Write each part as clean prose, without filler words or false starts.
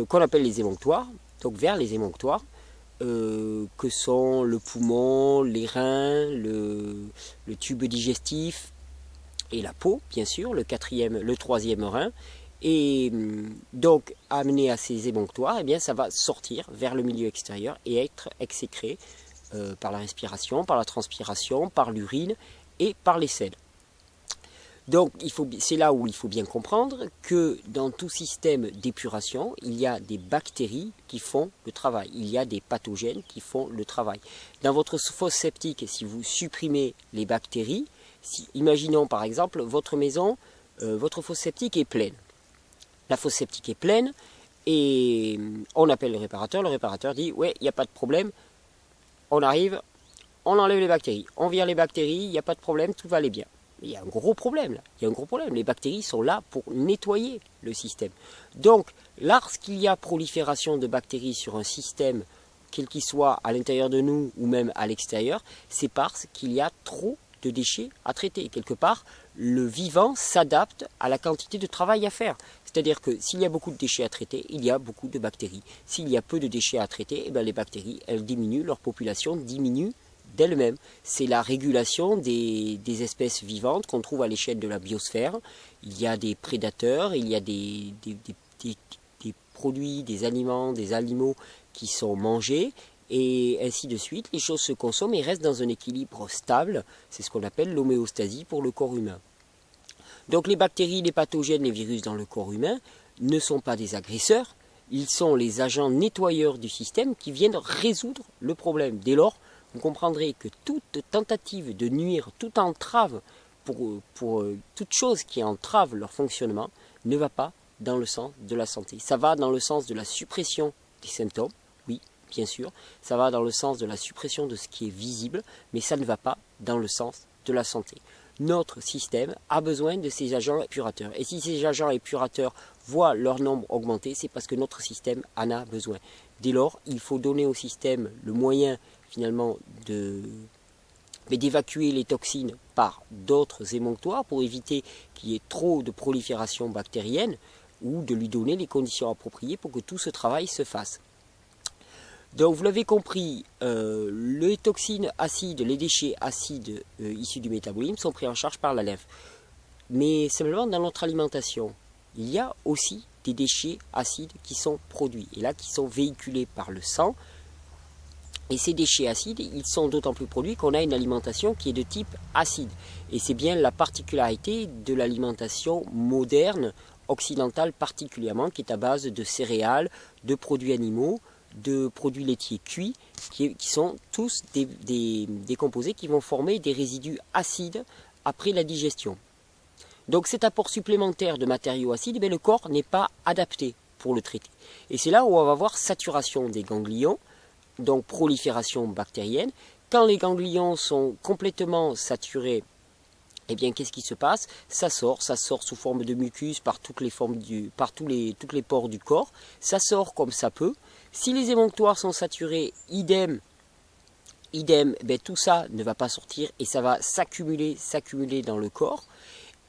qu'on appelle les émonctoires, donc vers les émonctoires, que sont le poumon, les reins, le tube digestif et la peau, bien sûr, le troisième rein. Et donc, amené à ces émonctoires, eh bien, ça va sortir vers le milieu extérieur et être exécré par la respiration, par la transpiration, par l'urine et par les selles. Donc, c'est là où il faut bien comprendre que dans tout système d'épuration, il y a des bactéries qui font le travail. Il y a des pathogènes qui font le travail. Dans votre fosse septique, si vous supprimez les bactéries, imaginons par exemple votre maison, votre fosse septique est pleine. La fosse septique est pleine et on appelle le réparateur dit « ouais, il n'y a pas de problème, on arrive, on enlève les bactéries, on vire les bactéries, il n'y a pas de problème, tout va aller bien ». Il y a un gros problème là, il y a un gros problème. Les bactéries sont là pour nettoyer le système. Donc, lorsqu'il y a prolifération de bactéries sur un système, quel qu'il soit à l'intérieur de nous ou même à l'extérieur, c'est parce qu'il y a trop de déchets à traiter. Quelque part, le vivant s'adapte à la quantité de travail à faire. C'est-à-dire que s'il y a beaucoup de déchets à traiter, il y a beaucoup de bactéries. S'il y a peu de déchets à traiter, eh bien les bactéries, elles diminuent, leur population diminue d'elles-mêmes. C'est la régulation des espèces vivantes qu'on trouve à l'échelle de la biosphère. Il y a des prédateurs, il y a des produits, des aliments, des animaux qui sont mangés, et ainsi de suite. Les choses se consomment et restent dans un équilibre stable. C'est ce qu'on appelle l'homéostasie pour le corps humain. Donc les bactéries, les pathogènes, les virus dans le corps humain ne sont pas des agresseurs. Ils sont les agents nettoyeurs du système qui viennent résoudre le problème. Dès lors, vous comprendrez que toute tentative de nuire, toute entrave pour toute chose qui entrave leur fonctionnement ne va pas dans le sens de la santé. Ça va dans le sens de la suppression des symptômes, oui, bien sûr. Ça va dans le sens de la suppression de ce qui est visible, mais ça ne va pas dans le sens de la santé. Notre système a besoin de ces agents épurateurs. Et si ces agents épurateurs voient leur nombre augmenter, c'est parce que notre système en a besoin. Dès lors, il faut donner au système le moyen finalement d'évacuer les toxines par d'autres émonctoires pour éviter qu'il y ait trop de prolifération bactérienne ou de lui donner les conditions appropriées pour que tout ce travail se fasse. Donc vous l'avez compris, les toxines acides, les déchets acides issus du métabolisme sont pris en charge par la lymphe. Mais simplement dans notre alimentation, il y a aussi des déchets acides qui sont produits et là qui sont véhiculés par le sang. Et ces déchets acides, ils sont d'autant plus produits qu'on a une alimentation qui est de type acide. Et c'est bien la particularité de l'alimentation moderne, occidentale particulièrement, qui est à base de céréales, de produits animaux, de produits laitiers cuits, qui sont tous des composés qui vont former des résidus acides après la digestion. Donc cet apport supplémentaire de matériaux acides, le corps n'est pas adapté pour le traiter. Et c'est là où on va avoir saturation des ganglions, donc prolifération bactérienne. Quand les ganglions sont complètement saturés, eh bien qu'est-ce qui se passe? Ça sort sous forme de mucus par toutes les pores du corps. Ça sort comme ça peut. Si les émonctoires sont saturés, idem, tout ça ne va pas sortir et ça va s'accumuler dans le corps.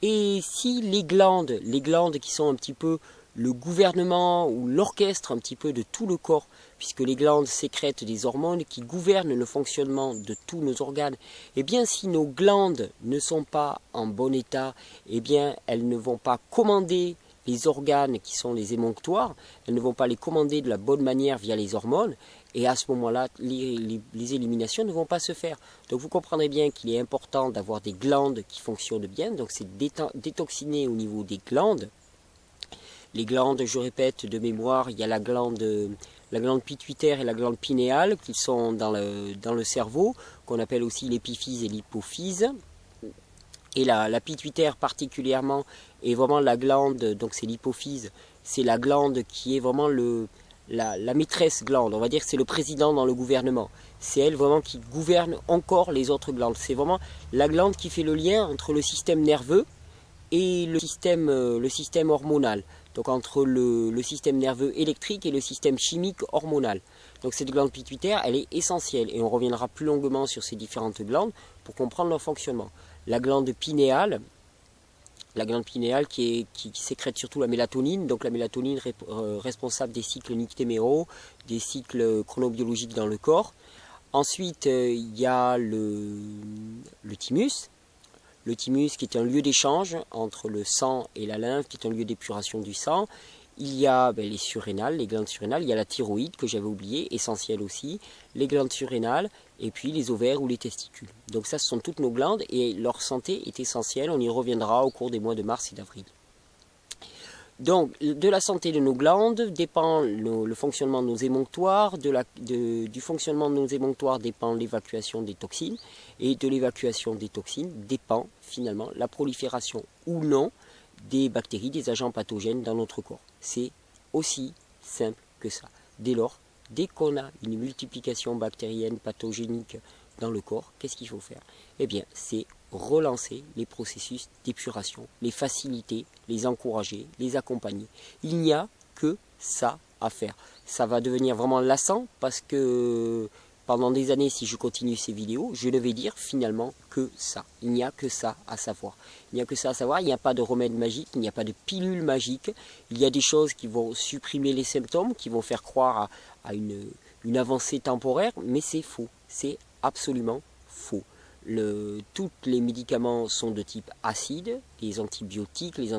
Et si les glandes qui sont un petit peu le gouvernement ou l'orchestre un petit peu de tout le corps, puisque les glandes sécrètent des hormones qui gouvernent le fonctionnement de tous nos organes, eh bien si nos glandes ne sont pas en bon état, eh bien elles ne vont pas commander les organes qui sont les émonctoires, elles ne vont pas les commander de la bonne manière via les hormones, et à ce moment-là, les éliminations ne vont pas se faire. Donc vous comprendrez bien qu'il est important d'avoir des glandes qui fonctionnent bien, donc c'est détoxiner au niveau des glandes. Les glandes, je répète de mémoire, il y a la glande pituitaire et la glande pinéale qui sont dans le cerveau, qu'on appelle aussi l'épiphyse et l'hypophyse. Et la pituitaire particulièrement est vraiment la glande, donc c'est l'hypophyse, c'est la glande qui est vraiment la maîtresse glande, on va dire que c'est le président dans le gouvernement. C'est elle vraiment qui gouverne encore les autres glandes. C'est vraiment la glande qui fait le lien entre le système nerveux et le système hormonal. Donc entre le système nerveux électrique et le système chimique hormonal. Donc cette glande pituitaire, elle est essentielle et on reviendra plus longuement sur ces différentes glandes pour comprendre leur fonctionnement. La glande pinéale, La glande pinéale qui sécrète surtout la mélatonine, donc la mélatonine responsable des cycles nictéméraux, des cycles chronobiologiques dans le corps. Ensuite, il y a le thymus. Le thymus qui est un lieu d'échange entre le sang et la lymphe, qui est un lieu d'épuration du sang. Il y a les surrénales, les glandes surrénales, il y a la thyroïde que j'avais oublié, essentielle aussi, les glandes surrénales et puis les ovaires ou les testicules. Donc ça, ce sont toutes nos glandes et leur santé est essentielle, on y reviendra au cours des mois de mars et d'avril. Donc de la santé de nos glandes dépend le fonctionnement de nos émonctoires, du fonctionnement de nos émonctoires dépend l'évacuation des toxines, et de l'évacuation des toxines dépend finalement la prolifération ou non des bactéries, des agents pathogènes dans notre corps. C'est aussi simple que ça. Dès lors, dès qu'on a une multiplication bactérienne pathogénique dans le corps, qu'est-ce qu'il faut faire? Eh bien, c'est relancer les processus d'épuration, les faciliter, les encourager, les accompagner. Il n'y a que ça à faire. Ça va devenir vraiment lassant parce que pendant des années, si je continue ces vidéos, je ne vais dire finalement que ça. Il n'y a que ça à savoir. Il n'y a que ça à savoir, il n'y a pas de remède magique, il n'y a pas de pilule magique. Il y a des choses qui vont supprimer les symptômes, qui vont faire croire à une avancée temporaire, mais c'est faux. C'est absolument faux. Tous les médicaments sont de type acide, les antibiotiques, les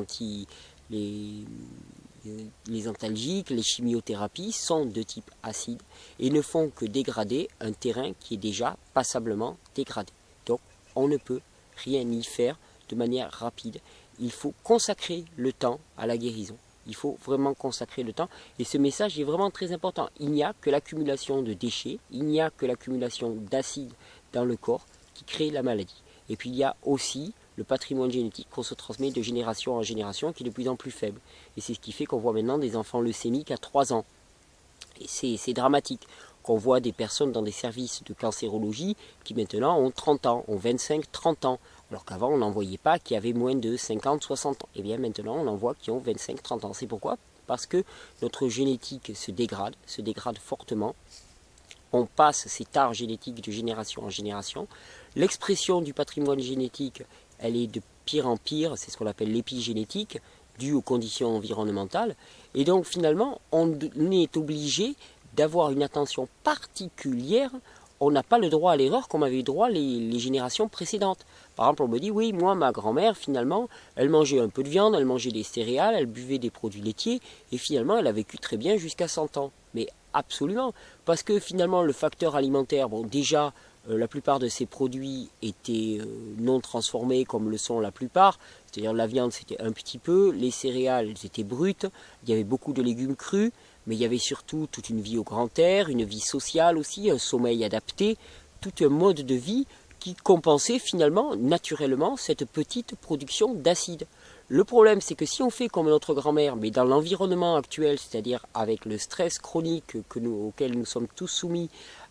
antalgiques, les chimiothérapies sont de type acide et ne font que dégrader un terrain qui est déjà passablement dégradé. Donc on ne peut rien y faire de manière rapide. Il faut consacrer le temps à la guérison. Il faut vraiment consacrer le temps et ce message est vraiment très important. Il n'y a que l'accumulation de déchets, il n'y a que l'accumulation d'acide dans le corps qui crée la maladie. Et puis il y a aussi le patrimoine génétique qu'on se transmet de génération en génération qui est de plus en plus faible. Et c'est ce qui fait qu'on voit maintenant des enfants leucémiques à 3 ans. Et c'est dramatique qu'on voit des personnes dans des services de cancérologie qui maintenant ont 30 ans, ont 25, 30 ans. Alors qu'avant on n'en voyait pas qui avaient moins de 50, 60 ans. Et bien maintenant on en voit qui ont 25, 30 ans. C'est pourquoi? Parce que notre génétique se dégrade fortement. On passe ces tares génétiques de génération en génération. L'expression du patrimoine génétique, elle est de pire en pire, c'est ce qu'on appelle l'épigénétique, due aux conditions environnementales. Et donc finalement, on est obligé d'avoir une attention particulière. On n'a pas le droit à l'erreur comme avaient eu droit les générations précédentes. Par exemple, on me dit, oui, moi, ma grand-mère, finalement, elle mangeait un peu de viande, elle mangeait des céréales, elle buvait des produits laitiers, et finalement, elle a vécu très bien jusqu'à 100 ans. Mais absolument, parce que finalement, le facteur alimentaire, bon, déjà, la plupart de ces produits étaient non transformés comme le sont la plupart, c'est-à-dire la viande c'était un petit peu, les céréales elles étaient brutes, il y avait beaucoup de légumes crus, mais il y avait surtout toute une vie au grand air, une vie sociale aussi, un sommeil adapté, tout un mode de vie qui compensait finalement naturellement cette petite production d'acide. Le problème c'est que si on fait comme notre grand-mère, mais dans l'environnement actuel, c'est-à-dire avec le stress chronique auquel nous sommes tous soumis,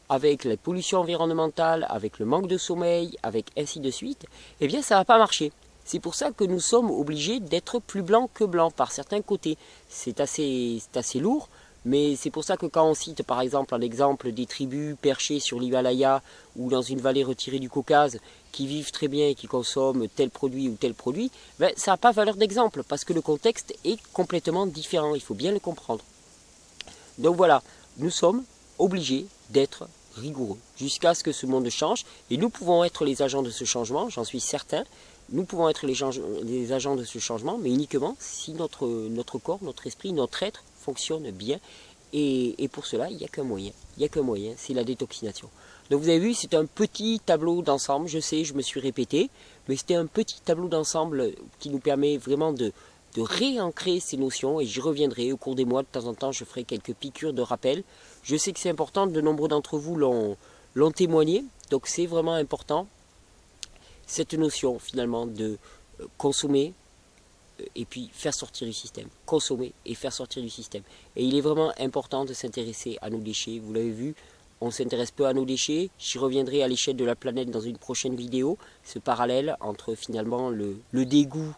avec la pollution environnementale, avec le manque de sommeil, avec ainsi de suite, eh bien ça ne va pas marcher. C'est pour ça que nous sommes obligés d'être plus blancs que blancs par certains côtés. C'est assez lourd, mais c'est pour ça que quand on cite par exemple un exemple des tribus perchées sur l'Himalaya ou dans une vallée retirée du Caucase qui vivent très bien et qui consomment tel produit ou tel produit, ben, ça n'a pas valeur d'exemple parce que le contexte est complètement différent, il faut bien le comprendre. Donc voilà, nous sommes obligés d'être rigoureux jusqu'à ce que ce monde change et nous pouvons être les agents de ce changement, j'en suis certain. Nous pouvons être les agents de ce changement, mais uniquement si notre corps, notre esprit, notre être fonctionne bien. Et pour cela, il n'y a qu'un moyen. Il n'y a qu'un moyen, c'est la détoxination. Donc vous avez vu, c'est un petit tableau d'ensemble. Je sais, je me suis répété, mais c'était un petit tableau d'ensemble qui nous permet vraiment de réancrer ces notions. Et j'y reviendrai au cours des mois. De temps en temps, je ferai quelques piqûres de rappel. Je sais que c'est important. De nombreux d'entre vous l'ont témoigné. Donc c'est vraiment important. Cette notion finalement de consommer et puis faire sortir du système. Consommer et faire sortir du système. Et il est vraiment important de s'intéresser à nos déchets. Vous l'avez vu, on s'intéresse peu à nos déchets. J'y reviendrai à l'échelle de la planète dans une prochaine vidéo. Ce parallèle entre finalement le dégoût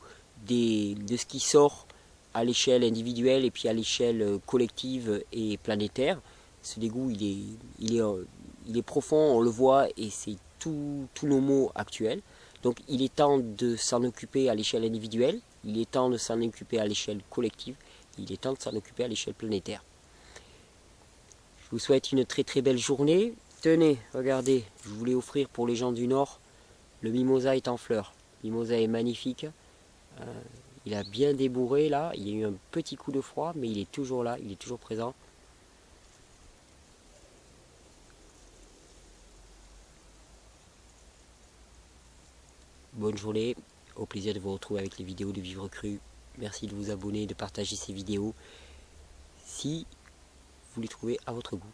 de ce qui sort à l'échelle individuelle et puis à l'échelle collective et planétaire. Ce dégoût, il est profond, on le voit, et c'est tous nos maux actuels. Donc il est temps de s'en occuper à l'échelle individuelle, Il est temps de s'en occuper à l'échelle collective. Il est temps de s'en occuper à l'échelle planétaire. Je vous souhaite une très très belle journée. Tenez, regardez, je voulais offrir pour les gens du Nord, le mimosa est en fleurs. Le mimosa est magnifique. Il a bien débourré là. Il y a eu un petit coup de froid, mais il est toujours là, il est toujours présent. Bonne journée, au plaisir de vous retrouver avec les vidéos de Vivre Cru. Merci de vous abonner, de partager ces vidéos si vous les trouvez à votre goût.